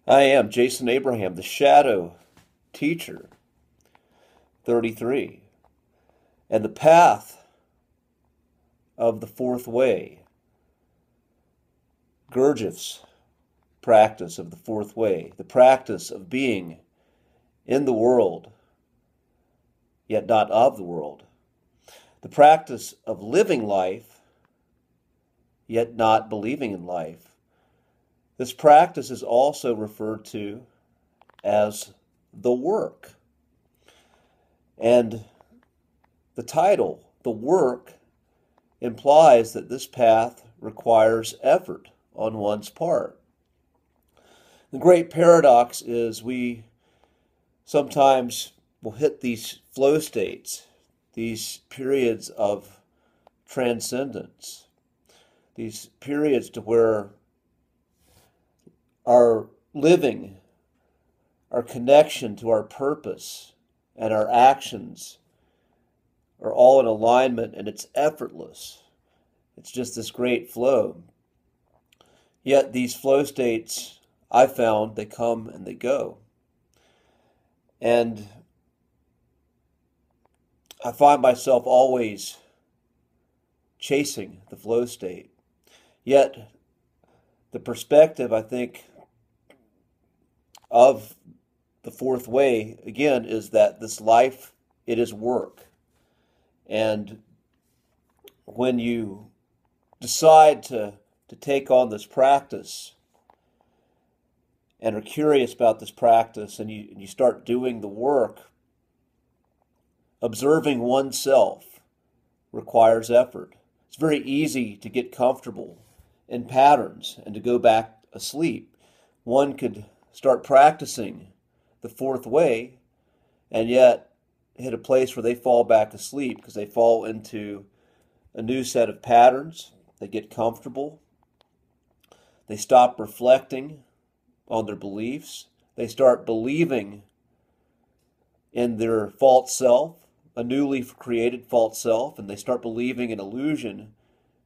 I am Jason Abraham, the Shadow Teacher, 33, and the path of the fourth way, Gurdjieff's practice of the fourth way, the practice of being in the world, yet not of the world, the practice of living life, yet not believing in life. This practice is also referred to as the work. And the title, the work, implies that this path requires effort on one's part. The great paradox is we sometimes will hit these flow states, these periods of transcendence, these periods to where our living, our connection to our purpose, and our actions are all in alignment, and it's effortless. It's just this great flow. Yet these flow states, I found, they come and they go. And I find myself always chasing the flow state. Yet the perspective, I think, of the fourth way, again, is that this life, it is work. And when you decide to take on this practice and are curious about this practice and you start doing the work, observing oneself requires effort. It's very easy to get comfortable in patterns and to go back asleep. One could start practicing the fourth way and yet hit a place where they fall back asleep because they fall into a new set of patterns. They get comfortable. They stop reflecting on their beliefs. They start believing in their false self, a newly created false self, and they start believing in illusion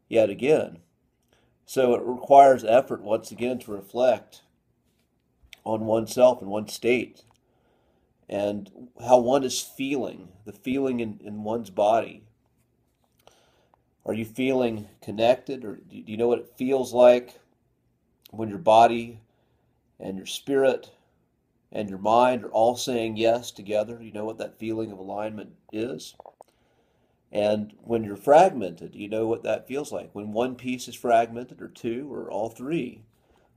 yet again. So it requires effort once again to reflect on oneself and one's state and how one is feeling, the feeling in one's body. Are you feeling connected, or do you know what it feels like when your body and your spirit and your mind are all saying yes together? You know what that feeling of alignment is? And when you're fragmented, you know what that feels like. When one piece is fragmented, or two, or all three,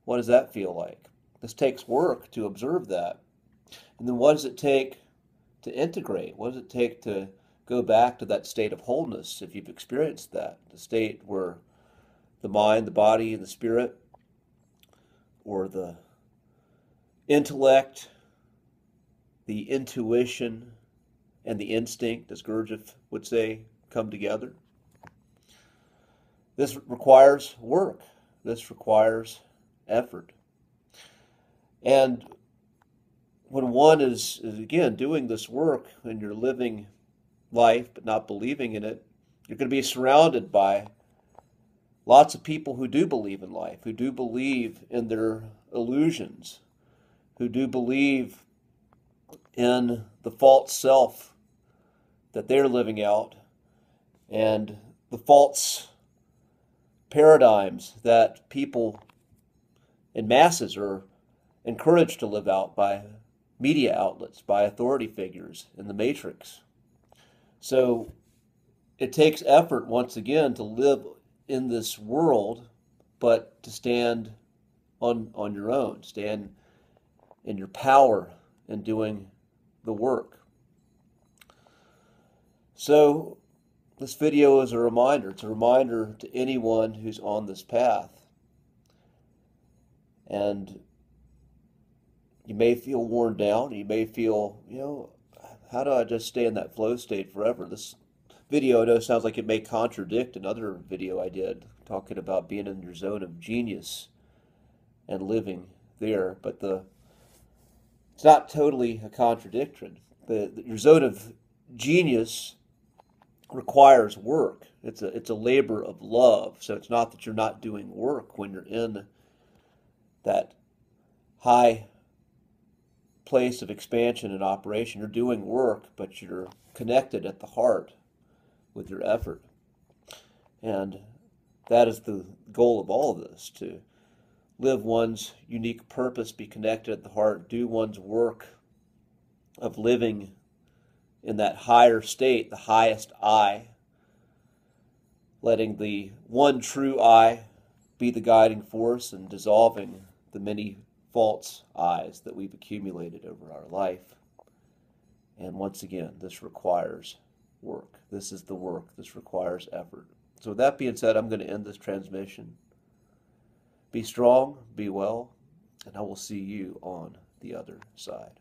what does that feel like? This takes work to observe that. And then what does it take to integrate? What does it take to go back to that state of wholeness, if you've experienced that? The state where the mind, the body, and the spirit, or the intellect, the intuition, and the instinct, as Gurdjieff would say, come together. This requires work. This requires effort. And when one is again doing this work and you're living life but not believing in it, you're going to be surrounded by lots of people who do believe in life, who do believe in their illusions, who do believe in the false self that they're living out and the false paradigms that people in masses are encouraged to live out by media outlets, by authority figures in the matrix. So it takes effort, once again, to live in this world, but to stand on your own, stand in your power in doing the work. So this video is a reminder. It's a reminder to anyone who's on this path. And you may feel worn down. You may feel, how do I just stay in that flow state forever? This video, I know, sounds like it may contradict another video I did talking about being in your zone of genius and living there, but it's not totally a contradiction. Your zone of genius requires work. It's a labor of love. So it's not that you're not doing work when you're in that high place of expansion and operation. You're doing work, but you're connected at the heart with your effort. And that is the goal of all of this, to live one's unique purpose, be connected at the heart, do one's work of living in that higher state, the highest I, letting the one true I be the guiding force and dissolving the many false I's that we've accumulated over our life. And once again, this requires work. This is the work. This requires effort. So with that being said, I'm going to end this transmission. Be strong, be well, and I will see you on the other side.